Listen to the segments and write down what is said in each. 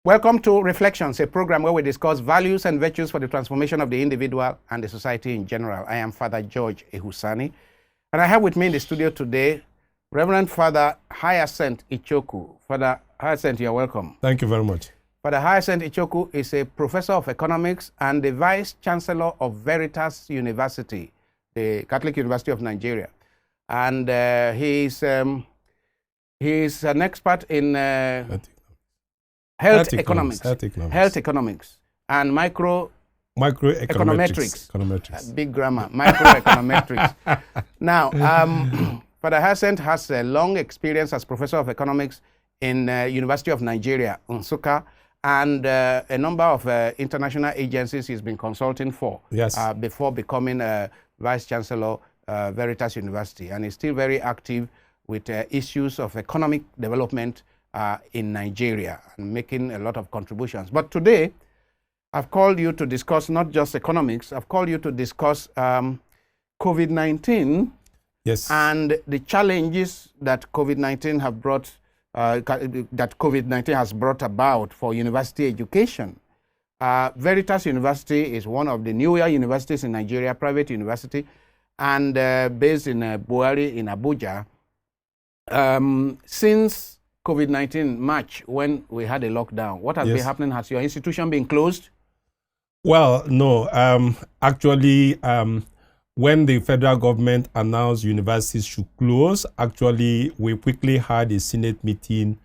Welcome to Reflections, a program where we discuss values and virtues for the transformation of the individual and the society in general. I am Father George Ehusani, and I have with me in the studio today Reverend Father Hycinth Ichoku. Father Hycinth, you're welcome. Thank you very much. Father Hycinth Ichoku is a professor of economics and the vice chancellor of Veritas University, the Catholic University of Nigeria. And he's an expert in health economics and microeconometrics. Big grammar, microeconometrics. Now, Father Hycinth has a long experience as professor of economics in University of Nigeria, Nsukka, and a number of international agencies he's been consulting for before becoming a vice chancellor Veritas University, and he's still very active with issues of economic development in Nigeria and making a lot of contributions. But today, I've called you to discuss not just economics, I've called you to discuss COVID-19 and the challenges that COVID-19 have brought, has brought about for university education. Veritas University is one of the newer universities in Nigeria, private university, and based in Buhari in Abuja. Since COVID-19 March, when we had a lockdown, what has been happening? Has your institution been closed? Well, no. Actually, when the federal government announced universities should close, actually, we quickly had a Senate meeting,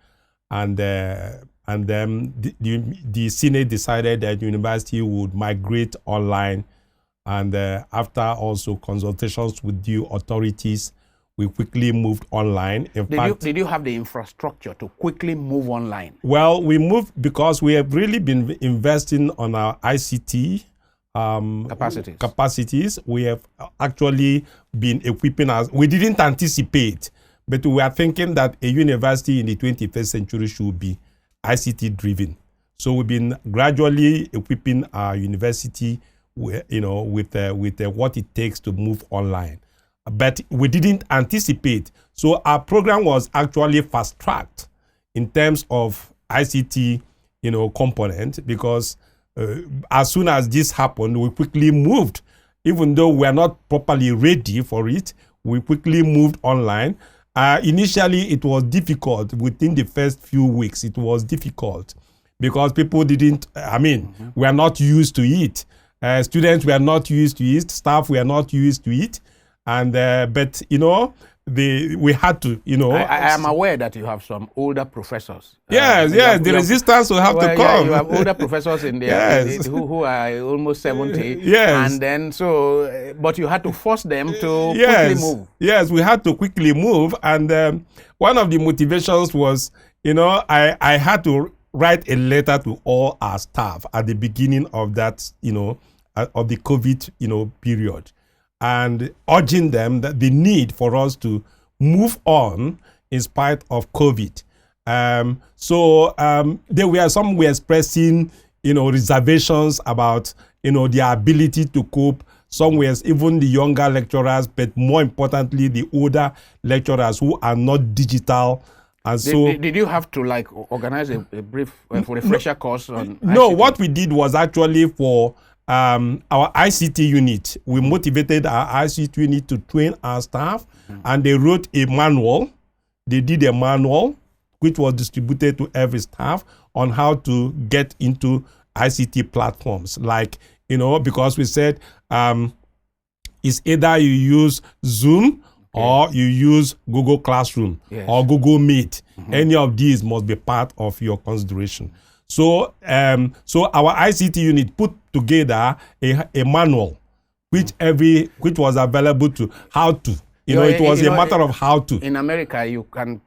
and then the Senate decided that the university would migrate online. And after also consultations with the authorities, we quickly moved online. Did you have the infrastructure to quickly move online? Well, we moved because we have really been investing on our ICT capacities. We have actually been equipping us. We didn't anticipate, but we are thinking that a university in the 21st century should be ICT driven. So we've been gradually equipping our university with what it takes to move online. But we didn't anticipate. So our program was actually fast-tracked in terms of ICT, component, because as soon as this happened, we quickly moved. Even though we are not properly ready for it, we quickly moved online. Initially, it was difficult. Within the first few weeks, it was difficult because people didn't, we are not used to it. Students were not used to it. Staff were not used to it. And but we had to I am aware that you have some older professors. The resistance will have to come. You have older professors in there who are almost 70. And then but you had to force them to quickly move. Yes, we had to quickly move, and one of the motivations was I had to write a letter to all our staff at the beginning of that of the COVID period, and urging them that the need for us to move on in spite of COVID. There were some were expressing, reservations about, their ability to cope. Some were even the younger lecturers, but more importantly, the older lecturers who are not digital. And did you have to organize a brief refresher course on No, ICT? what we did was actually for our ICT unit. We motivated our ICT unit to train our staff, and they wrote a manual. They did a manual which was distributed to every staff on how to get into ICT platforms. Because we said it's either you use Zoom or you use Google Classroom or Google Meet. Any of these must be part of your consideration. So our ICT unit put together a manual which was available to how to. It was a matter of how to. In America, you can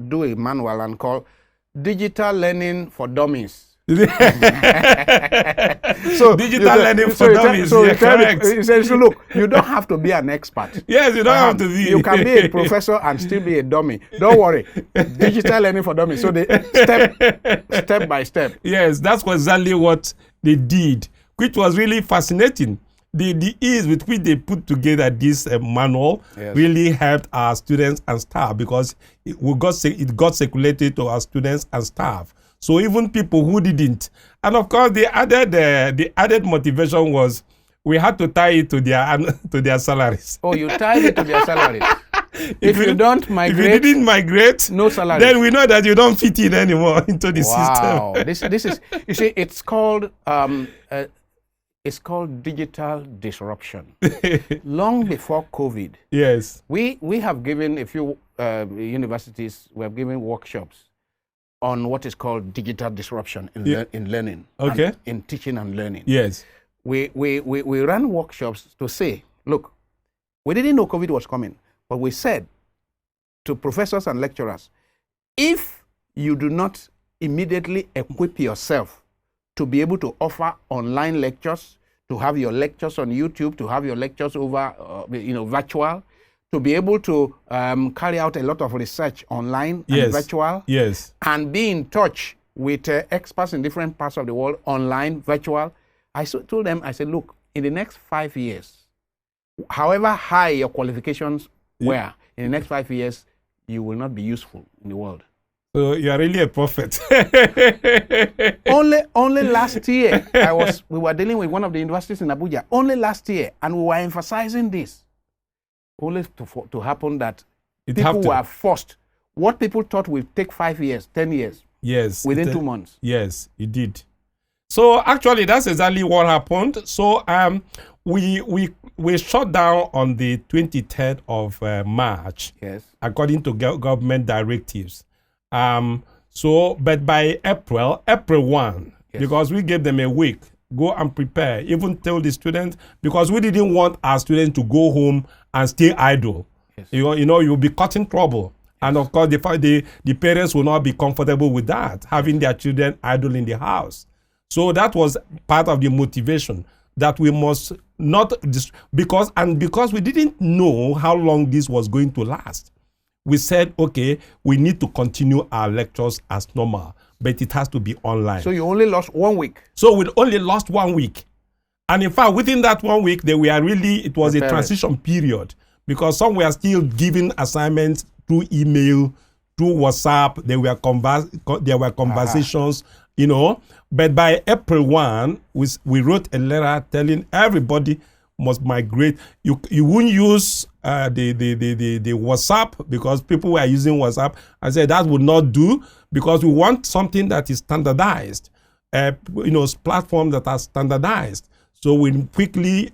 do a manual and call Digital Learning for Dummies. Digital learning for dummies. Correct. He says, look, you don't have to be an expert. Yes, you don't have to be. You can be a professor and still be a dummy. Don't worry. Digital learning for dummies. So they step by step. Yes, that's exactly what they did, which was really fascinating. The ease with which they put together this manual really helped our students and staff, because it got circulated to our students and staff. So even people who didn't, and of course the added motivation was we had to tie it to their salaries. Oh, you tied it to their salaries. If you don't migrate, if you didn't migrate, no salary. Then we know that you don't fit in anymore into the wow. system. This is, you see, it's called digital disruption. Long before COVID, yes, we have given a few universities, we have given workshops on what is called digital disruption in learning, okay, in teaching and learning. Yes, we ran workshops to say, look, we didn't know COVID was coming, but we said to professors and lecturers, if you do not immediately equip yourself to be able to offer online lectures, to have your lectures on YouTube, to have your lectures over, virtual, to be able to carry out a lot of research online and virtual, yes, and be in touch with experts in different parts of the world, online, virtual. I told them, I said, look, in the next 5 years, however high your qualifications were, in the next 5 years, you will not be useful in the world. So you are really a prophet. only last year, we were dealing with one of the universities in Abuja, only last year, and we were emphasizing this, only to happen that people were forced. What people thought would take 5 years, 10 years, yes, within 2 months. Yes, it did. So actually, that's exactly what happened. So we shut down on the 23rd of March, yes, according to government directives. But by April 1, yes, because we gave them a week, go and prepare, even tell the students, because we didn't want our students to go home and stay idle. Yes. You'll be caught in trouble. Yes. And of course, the parents will not be comfortable with that, having their children idle in the house. So that was part of the motivation that we must not, because we didn't know how long this was going to last. We said, okay, we need to continue our lectures as normal, but it has to be online. So you only lost 1 week. So we only lost 1 week. And in fact, within that 1 week, it was a transition period, because some were still giving assignments through email, through WhatsApp. There were conversations, But by April 1, we wrote a letter telling everybody must migrate. You won't use the WhatsApp, because people were using WhatsApp. I said that would not do, because we want something that is standardized, platforms that are standardized. So we quickly,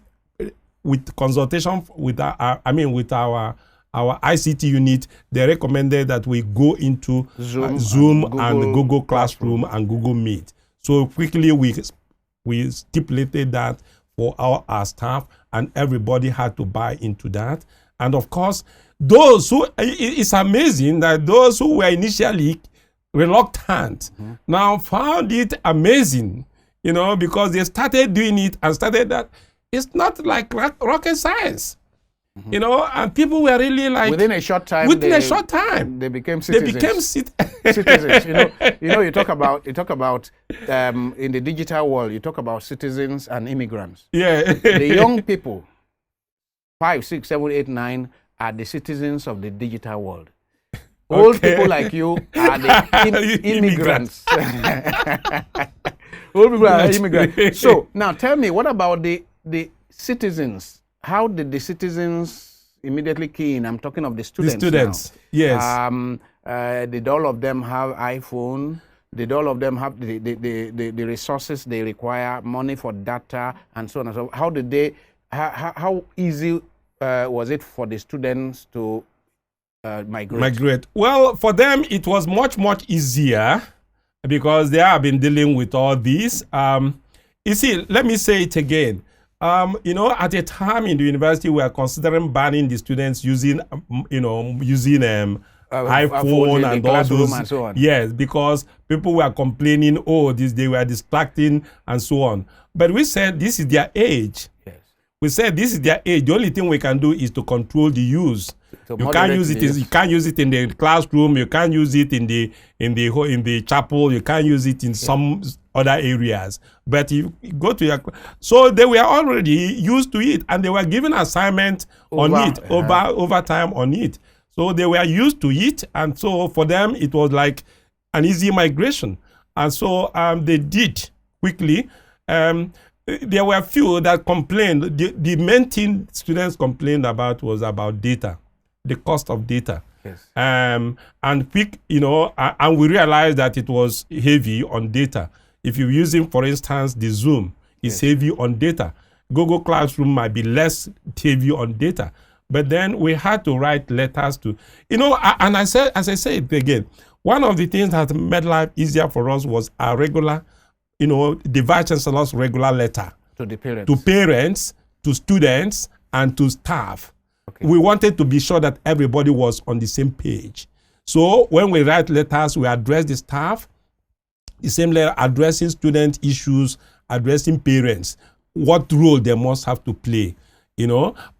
with consultation with our ICT unit, they recommended that we go into Zoom and Google Classroom and Google Meet. So quickly we stipulated that for our staff, and everybody had to buy into that. And of course, it's amazing that those who were initially reluctant now found it amazing, because they started doing it and started that. It's not like rocket science. And people were really like, within a short time, they became citizens. Citizens. You talk about in the digital world, you talk about citizens and immigrants. Yeah. The young people, 5, 6, 7, 8, 9, are the citizens of the digital world. Old people like you are the immigrants. Old people are immigrants. So now tell me, what about the citizens? How did the citizens immediately key in? I'm talking of the students. The students, now. Yes. Did all of them have iPhone? Did all of them have the resources they require, money for data, and so on and so forth? How easy was it for the students to migrate? Well, for them, it was much, much easier, because they have been dealing with all this. You see, let me say it again. At a time in the university, we are considering banning the students using iPhone and all those. And so on. Yes, because people were complaining, they were distracting and so on. But we said this is their age. Yes. We said this is their age. The only thing we can do is to control the use. You can't use it. You can't use it in the classroom. You can't use it in the chapel. You can't use it in some other areas. But you go to so they were already used to it, and they were given assignment over time on it. So they were used to it, and so for them it was like an easy migration. And so they did quickly. There were a few that complained. The main thing students complained about was about data, the cost of data. Yes. And quick, and we realized that it was heavy on data. If you're using, for instance, the Zoom, it's heavy on data. Google Classroom might be less heavy on data. But then we had to write letters to, and as I said again, one of the things that made life easier for us was our regular, the Vice Chancellor's regular letter to the parents, to students, and to staff. Okay. We wanted to be sure that everybody was on the same page. So when we write letters, we address the staff, the same letter addressing student issues, addressing parents, what role they must have to play.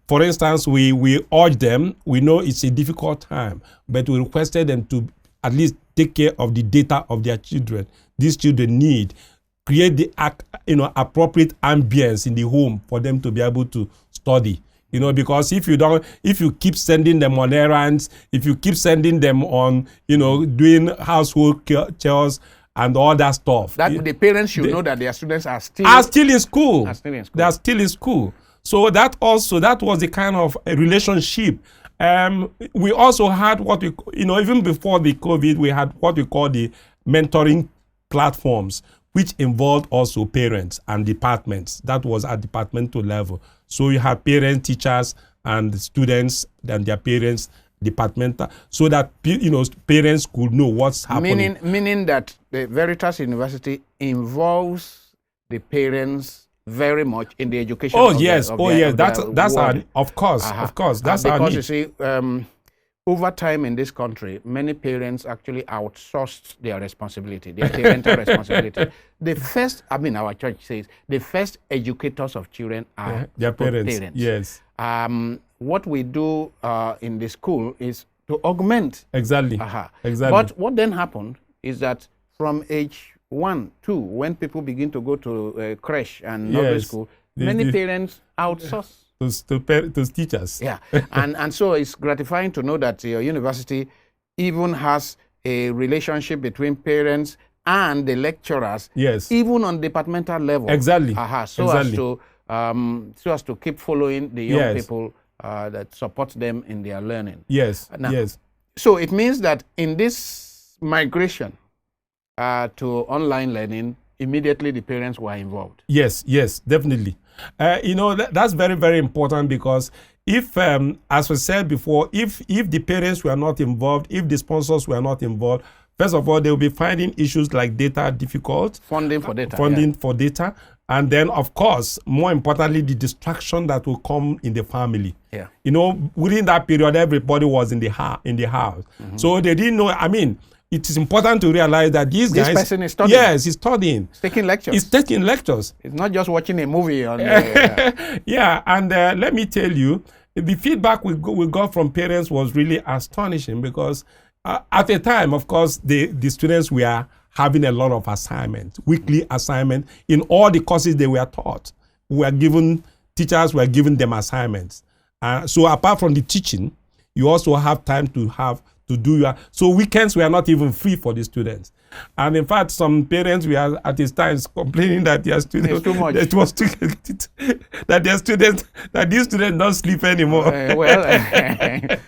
For instance, we urge them, we know it's a difficult time, but we requested them to at least take care of the data of their children. These children need, create the appropriate ambience in the home for them to be able to study. Because if you keep sending them on errands, if you keep sending them on, doing household chores and all that stuff. That the parents should know that their students are still in school. They are still in school. So that was the kind of a relationship. We also had what we, even before the COVID, we had what we call the mentoring platforms, which involved also parents and departments. That was at departmental level. So you have parents, teachers, and students and their parents, departmental, so that parents could know what's happening. Meaning that the Veritas University involves the parents very much in the education. That's our, of course, that's our need. Because you see, over time in this country, many parents actually outsourced their responsibility, their parental responsibility. Our church says, the first educators of children are their parents. Yes. What we do in the school is to augment. Exactly. Exactly. But what then happened is that from age 1, 2, when people begin to go to creche and nursery school, many parents outsource. To teachers. Yeah, and so it's gratifying to know that your university even has a relationship between parents and the lecturers. Yes. Even on departmental level. Exactly. So as to keep following the young people that support them in their learning. Yes. Now, so it means that in this migration to online learning, immediately the parents were involved. Yes, definitely. That's very, very important, because if, as we said before, if the parents were not involved, if the sponsors were not involved, first of all, they will be finding issues like data difficult. Funding for data. And then, of course, more importantly, the distraction that will come in the family. Yeah. Within that period, everybody was in the house. Mm-hmm. So they didn't know, it is important to realize that this person is studying. Yes, he's studying. He's taking lectures. It's not just watching a movie. And let me tell you, the feedback we got from parents was really astonishing, because at the time, of course, the students were having a lot of assignments, weekly assignments in all the courses they were taught. Teachers were giving them assignments. So apart from the teaching, you also have time to do so weekends were not even free for the students. And in fact, some parents were at this time complaining that their students, that these students don't sleep anymore.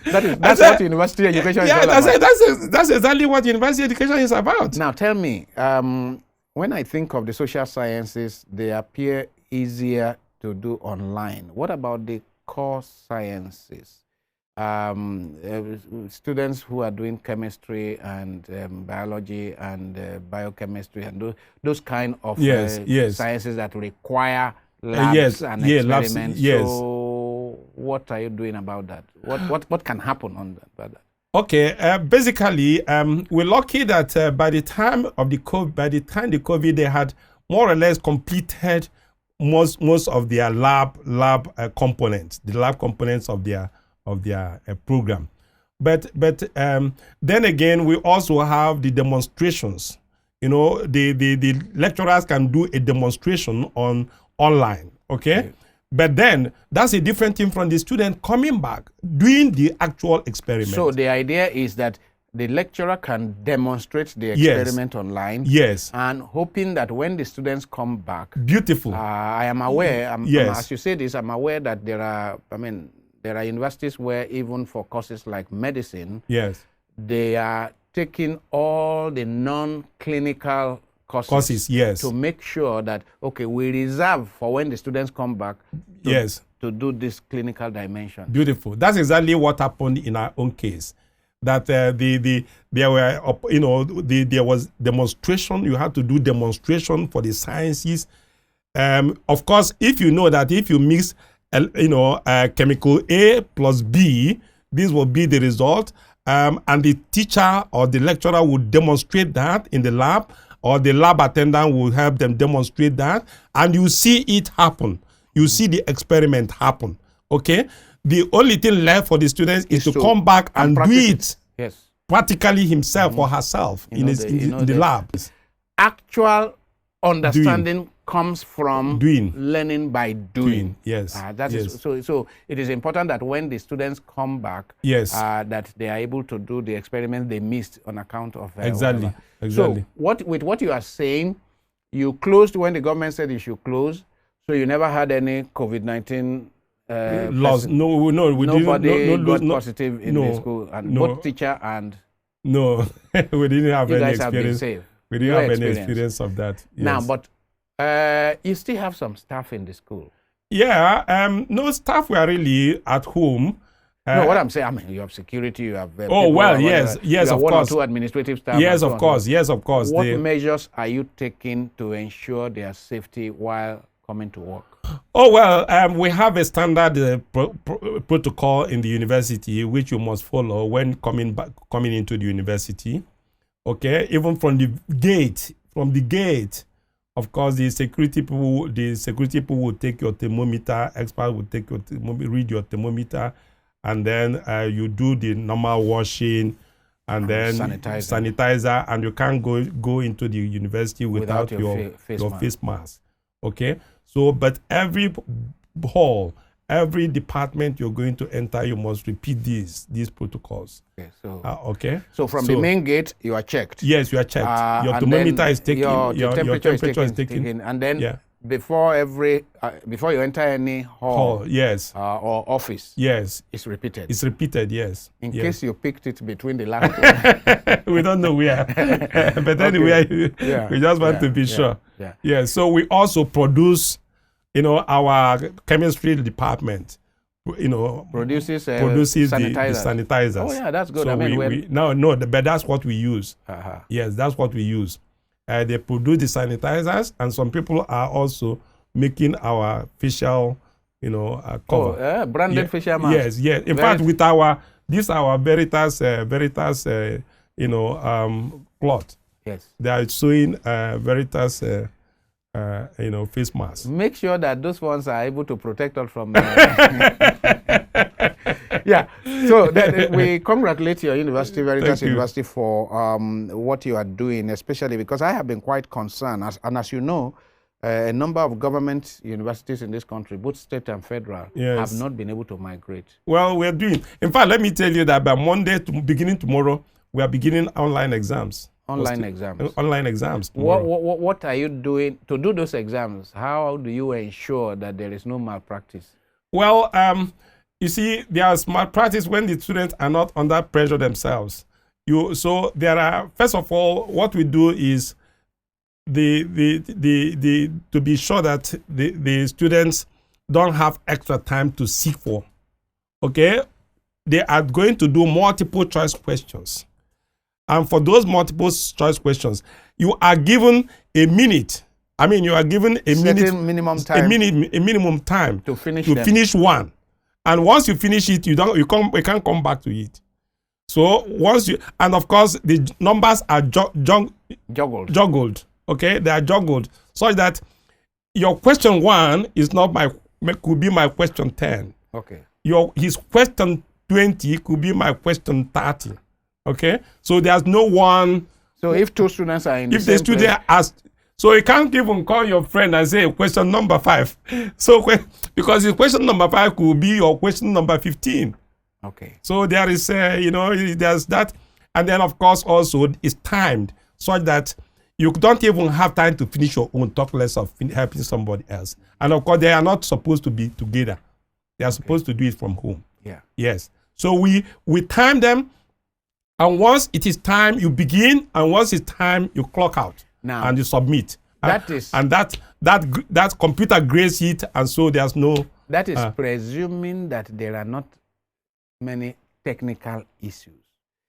That's what university education is all about. That's exactly what university education is about. Now tell me, when I think of the social sciences, they appear easier to do online. What about the core sciences? Students who are doing chemistry and biology and biochemistry and those kind of sciences that require labs and experiments. So what are you doing about that? What can happen on that? Okay, basically, we're lucky that by the time the COVID, they had more or less completed most of their lab components, the lab components of their program. But then again, we also have the demonstrations. The lecturers can do a demonstration online, okay? But then that's a different thing from the student coming back, doing the actual experiment. So the idea is that the lecturer can demonstrate the Yes. experiment online. Yes. And hoping that when the students come back, Beautiful. I am aware, Yes. as you say this, I'm aware that there are universities where even for courses like medicine, Yes. they are taking all the non-clinical courses, yes. to make sure that, okay, we reserve for when the students come back Yes. to do this clinical dimension. Beautiful. That's exactly what happened in our own case. That there was demonstration. You had to do demonstration for the sciences. Of course, if you know that if you mix, chemical A plus B, this will be the result. And the teacher or the lecturer would demonstrate that in the lab, or the lab attendant will help them demonstrate that, and you see it happen. You see the experiment happen. Okay? The only thing left for the students is to come back and do it. Yes. Practically himself or herself in the lab. Actual understanding comes from learning by doing. Yes. That is so it is important that when the students come back, yes, that they are able to do the experiment they missed on account of exactly. Whatever. Exactly. So what you are saying, you closed when the government said you should close, so you never had any COVID-19 loss. No, we nobody got positive in the school, and both teacher and no, we didn't have any experience. Have been safe. We didn't have any experience of that. Yes. Now, but you still have some staff in the school. Yeah, no staff were really at home. No, what I'm saying, I mean, you have security, you have. Yes, you have of one course. Or two administrative staff. Yes, of course. Yes, of course. What measures are you taking to ensure their safety while coming to work? Oh well, we have a standard protocol in the university which you must follow when coming into the university. Okay, even from the gate. Of course, the security people will take your thermometer. Experts will take your read your thermometer, and then you do the normal washing, and then sanitizer, and you can't go into the university without your face mask. Okay, so but every hall, every department you're going to enter, you must repeat these protocols. Okay, so from the main gate, you are checked. Yes, you are checked. Your thermometer is taken. Your temperature is taken. And then before you enter any hall, yes, or office, yes, it's repeated. It's repeated, yes. In case you picked it between the last one. We don't know where, but anyway, we just want to be sure. Yeah. So we also produce, our chemistry department, produces the sanitizers. Oh yeah, that's good. So but that's what we use. Yes, that's what we use. They produce the sanitizers, and some people are also making our facial, cover. Branded facial mask. Yes. In fact, with our Veritas, cloth. Yes. They are sewing Veritas. Face mask. Make sure that those ones are able to protect us from. Yeah. So we congratulate your university, Veritas University, for what you are doing, especially because I have been quite concerned, as you know, a number of government universities in this country, both state and federal, have not been able to migrate. Well, we're doing. In fact, let me tell you that by Monday, beginning tomorrow, we are beginning online exams. Online exams. Online exams. What are you doing to do those exams? How do you ensure that there is no malpractice? Well, you see, there's malpractice when the students are not under pressure themselves. So there are, first of all, what we do is to be sure that the students don't have extra time to seek for. Okay, they are going to do multiple choice questions. And for those multiple choice questions, you are given a minute. I mean, you are given a minimum time to finish one. And once you finish it, you can't come back to it. So and of course the numbers are juggled. Okay, they are juggled such that your question 1 is could be my question 10. Okay. His question 20 could be my question 30. Okay, so there's no one. So if two students are in the same place. If the student asks, so you can't even call your friend and say question number 5. So because his question number 5 could be your question number 15. Okay. So there is, there's that, And then, of course, also it's timed such that you don't even have time to finish your own, talk less of helping somebody else. And of course, they are not supposed to be together. They are supposed to do it from home. Yeah. Yes. So we time them, and once it is time, you begin, and once it's time, you clock out Now, and you submit. That computer grades it, and so there's no. That is presuming that there are not many technical issues.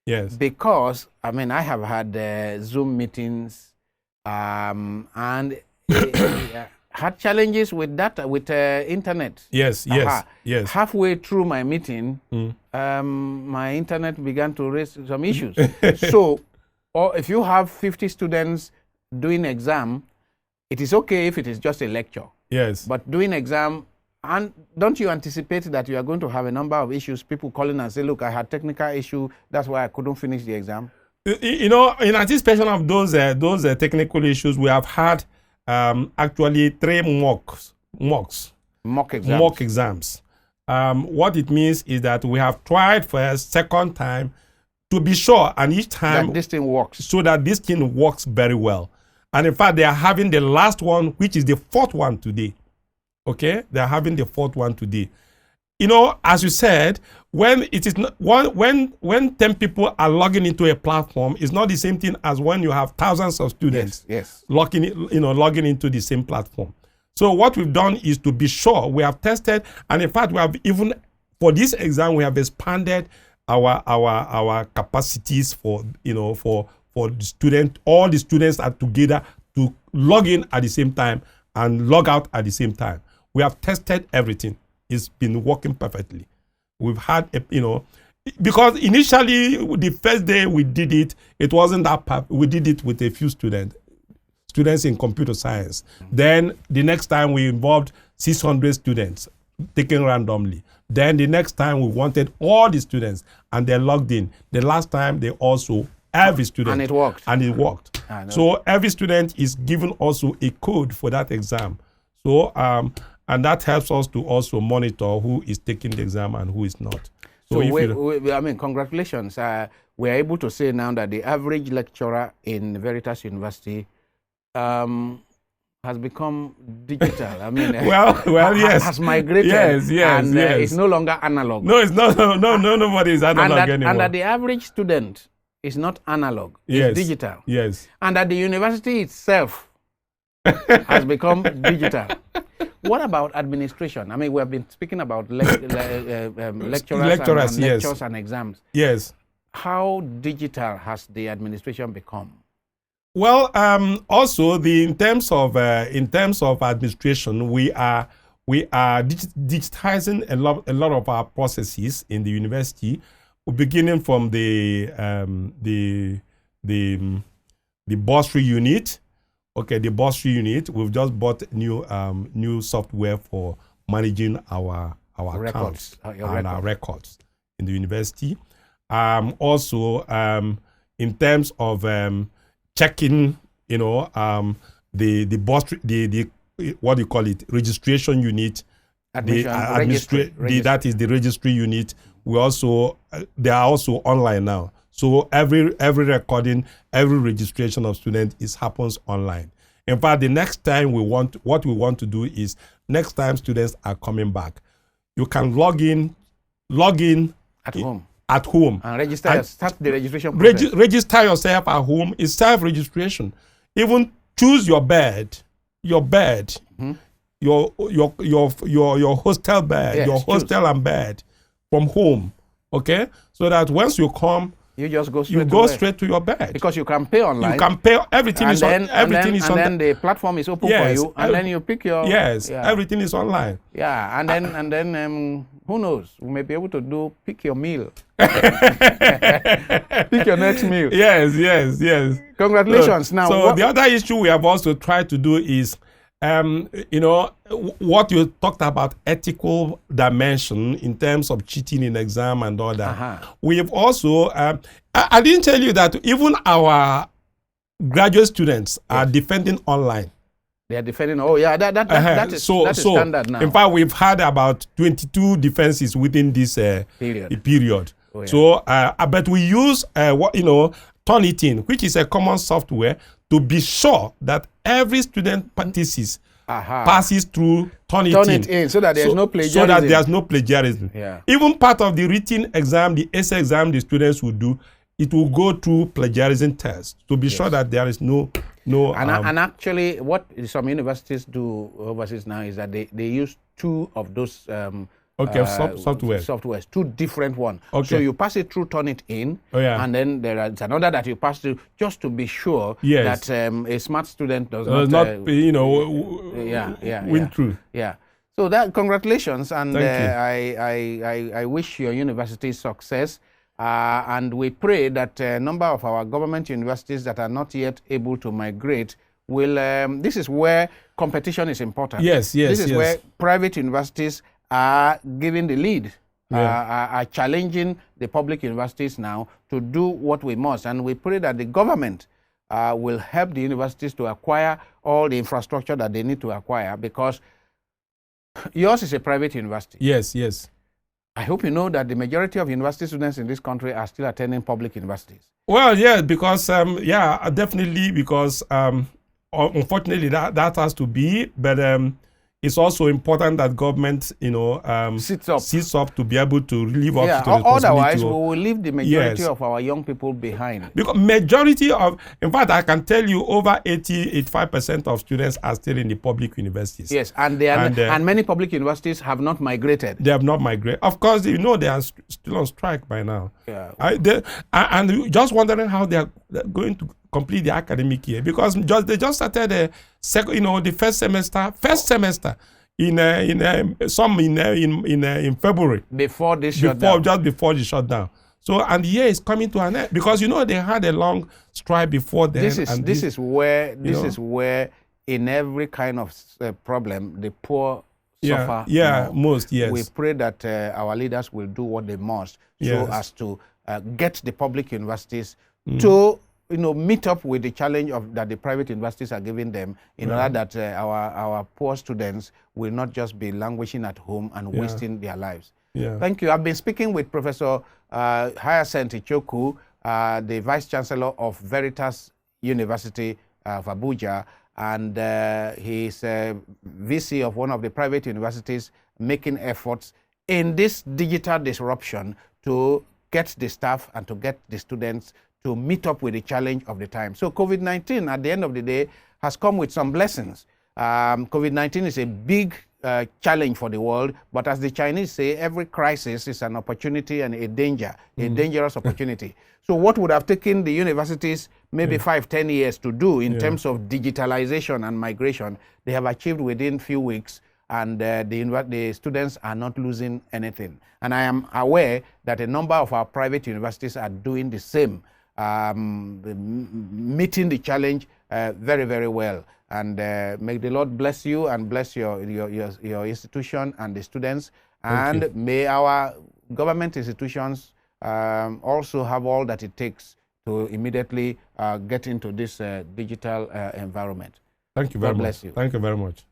Yes. Because I have had Zoom meetings and had challenges with data, with internet. Yes. Halfway through my meeting, my internet began to raise some issues. So, or if you have 50 students doing exam, it is okay if it is just a lecture. Yes. But doing exam, and don't you anticipate that you are going to have a number of issues, people calling and say, look, I had technical issue, that's why I couldn't finish the exam? In anticipation of those technical issues, we have had actually 3 mock exams. What it means is that we have tried for a second time to be sure, and each time that this thing works. So that this thing works very well. And in fact, they are having the last one, which is the 4th one today. Okay, they are having the 4th one today. As you said, when it is not, when 10 people are logging into a platform, it's not the same thing as when you have thousands of students logging into the same platform. So what we've done is to be sure we have tested, and in fact, we have even for this exam we have expanded our capacities for the student. All the students are together to log in at the same time and log out at the same time. We have tested everything. It's been working perfectly. We've had, because initially the first day we did it, it wasn't that we did it with a few students in computer science. Then the next time we involved 600 students taken randomly. Then the next time we wanted all the students and they logged in. The last time they also every student. And it worked. And it worked. So every student is given also a code for that exam. So and that helps us to also monitor who is taking the exam and who is not. So congratulations. We are able to say now that the average lecturer in Veritas University has become digital. Yes. Has migrated. Yes. And it's no longer analog. No, it's not. No, nobody is analog anymore. And that the average student is not analog. It's digital. Yes. And that the university itself has become digital. What about administration? We have been speaking about lecturers and lectures and exams. Yes. How digital has the administration become? Well, also in terms of administration, we are digitizing a lot of our processes in the university, beginning from the bursary unit. Okay, the bursary unit. We've just bought new software for managing our accounts and our records in the university. Also, in terms of checking, the bursary, the what do you call it? Registration unit. That is the registry unit. We also they are also online now. So every recording, every registration of students happens online. In fact, the next time we want to do is next time students are coming back, you can log in at home and register. Start the registration process. Register yourself at home. It's self-registration. Even choose your bed, your hostel bed, hostel and bed from home. Okay, so that once you come, you just go straight to your bed because you can pay online. You can pay. Everything is on. Then the platform is open for you, and then you pick your. Everything is online. Yeah, and then who knows? We may be able to pick your meal. Pick your next meal. Yes. Congratulations. So the other issue we have also tried to do is, what you talked about, ethical dimension in terms of cheating in exam and all that. We have also, I didn't tell you that even our graduate students are defending online. They are defending. Oh yeah, that is standard now. In fact, we've had about 22 defenses within this period. Oh, yeah. So, but we use Turnitin, which is a common software to be sure that every student thesis passes through Turnitin. So that there's no plagiarism. So that there's no plagiarism. Yeah. Even part of the written exam, the essay exam the students will do, it will go through plagiarism tests to be sure that there is no. And actually, what some universities do overseas now is that they use two of those softwares, two different ones. Okay. So you pass it through Turnitin, and then there's another that you pass through just to be sure that a smart student does not win through. Yeah. So that congratulations, and Thank you. I wish your university success. And we pray that a number of our government universities that are not yet able to migrate will, this is where competition is important. Yes. This is where private universities are giving the lead, are challenging the public universities now to do what we must. And we pray that the government will help the universities to acquire all the infrastructure that they need to acquire, because yours is a private university. Yes. I hope you know that the majority of university students in this country are still attending public universities. Well, yeah, because definitely, because unfortunately that has to be, but it's also important that government, sits up to be able to live up to the responsibility. Otherwise, we will leave the majority of our young people behind. Because in fact, I can tell you over 85% of students are still in the public universities. Yes, and many public universities have not migrated. They have not migrated. Of course, they are still on strike by now. Yeah. And just wondering how they're going to complete the academic year, because they just started the first semester in February before this shutdown. Just before the shutdown. So, and the year is coming to an end, because they had a long strike before then. This is where in every kind of problem the poor suffer. Most. Yes. We pray that our leaders will do what they must so as to get the public universities to meet up with the challenge that the private universities are giving them, in order that our poor students will not just be languishing at home and wasting their lives. Yeah. Thank you. I've been speaking with Professor Hycinth Ichoku, the Vice Chancellor of Veritas University of Abuja, and he's a VC of one of the private universities making efforts in this digital disruption to get the staff and to get the students to meet up with the challenge of the time. So COVID-19, at the end of the day, has come with some blessings. COVID-19 is a big challenge for the world, but as the Chinese say, every crisis is an opportunity and a danger, a dangerous opportunity. So what would have taken the universities maybe 5-10 years to do in terms of digitalization and migration, they have achieved within few weeks, and the students are not losing anything. And I am aware that a number of our private universities are doing the same, meeting the challenge very, very well. And may the Lord bless you and bless your institution and the students. And may our government institutions also have all that it takes to immediately get into this digital environment. Thank you very much. God bless you. Thank you very much.